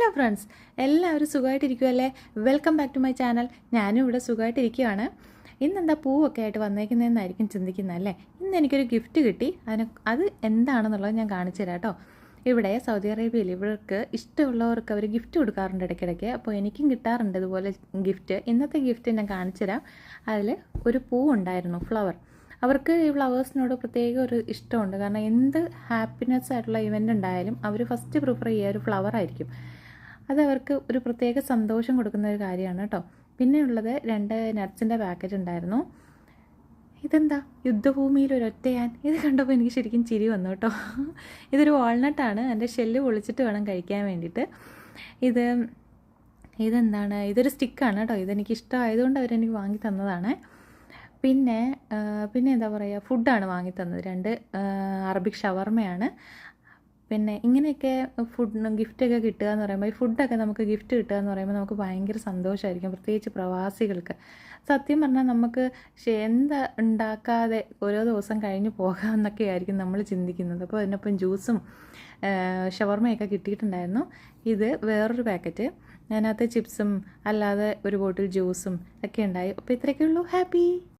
Hello friends, എല്ലാവരും സുഖമായിട്ടിരിക്കുമല്ലേ? Welcome back to my channel. ഞാനും ഇവിടെ സുഖമായിട്ടിരിക്കുകയാണ്. ഇന്നെന്താ പൂവൊക്കെ ആയിട്ട് വന്നേക്കുന്നതെന്നായിരിക്കും ചിന്തിക്കുന്നത് അല്ലേ? ഇന്ന് എനിക്കൊരു ഗിഫ്റ്റ് കിട്ടി. അത് എന്താണെന്നുള്ളത് ഞാൻ കാണിച്ചു തരാം കേട്ടോ. ഇവിടെ സൗദി അറേബ്യയിൽ ഇവർക്ക് ഇഷ്ടമുള്ളവർക്ക് അവർ ഗിഫ്റ്റ് കൊടുക്കാറുണ്ട് ഇടയ്ക്കിടയ്ക്ക്. അപ്പോൾ എനിക്കും കിട്ടാറുണ്ട് ഇതുപോലെ ഗിഫ്റ്റ്. ഇന്നത്തെ ഗിഫ്റ്റ് ഞാൻ കാണിച്ചു തരാം. അതിൽ ഒരു പൂവുണ്ടായിരുന്നു, ഫ്ലവർ. അവർക്ക് ഈ ഫ്ലവേഴ്സിനോട് പ്രത്യേക ഒരു ഇഷ്ടമുണ്ട്. കാരണം എന്ത് ഹാപ്പിനെസ് ആയിട്ടുള്ള ഇവൻ്റ് ഉണ്ടായാലും അവർ ഫസ്റ്റ് പ്രിഫർ ചെയ്യുക ഒരു ഫ്ലവർ ആയിരിക്കും. അതവർക്ക് ഒരു പ്രത്യേക സന്തോഷം കൊടുക്കുന്ന ഒരു കാര്യമാണ് കേട്ടോ. പിന്നെ ഉള്ളത് 2 നട്ട്സിൻ്റെ പാക്കറ്റ് ഉണ്ടായിരുന്നു. ഇതെന്താ യുദ്ധഭൂമിയിൽ ഒരൊറ്റയാൻ? ഇത് കണ്ടപ്പോൾ എനിക്ക് ശരിക്കും ചിരി വന്നു കേട്ടോ. ഇതൊരു വാൾനട്ടാണ്. എൻ്റെ ഷെല്ല് പൊളിച്ചിട്ട് വേണം കഴിക്കാൻ വേണ്ടിയിട്ട്. ഇതെന്താണ്? ഇതൊരു സ്റ്റിക്കാണ് കേട്ടോ. ഇതെനിക്ക് ഇഷ്ടമായതുകൊണ്ട് അവരെനിക്ക് വാങ്ങി തന്നതാണ്. പിന്നെ എന്താ പറയുക, ഫുഡാണ് വാങ്ങി തന്നത്. 2 അറബിക് ഷവർമയാണ്. പിന്നെ ഇങ്ങനെയൊക്കെ ഗിഫ്റ്റൊക്കെ കിട്ടുക എന്ന് പറയുമ്പോൾ, ഈ ഫുഡൊക്കെ നമുക്ക് ഗിഫ്റ്റ് കിട്ടുക എന്ന് പറയുമ്പോൾ നമുക്ക് ഭയങ്കര സന്തോഷമായിരിക്കും, പ്രത്യേകിച്ച് പ്രവാസികൾക്ക്. സത്യം പറഞ്ഞാൽ നമുക്ക് എന്താ ഉണ്ടാക്കാതെ ഓരോ ദിവസം കഴിഞ്ഞ് പോകാമെന്നൊക്കെ ആയിരിക്കും നമ്മൾ ചിന്തിക്കുന്നത്. അപ്പോൾ അതിനൊപ്പം ജ്യൂസും ഷവർമയൊക്കെ കിട്ടിയിട്ടുണ്ടായിരുന്നു. ഇത് വേറൊരു പാക്കറ്റ്. അതിനകത്ത് ചിപ്സും അല്ലാതെ ഒരു ബോട്ടിൽ ജ്യൂസും ഒക്കെ ഉണ്ടായി. അപ്പോൾ ഇത്രയൊക്കെ ഉള്ളൂ. ഹാപ്പി.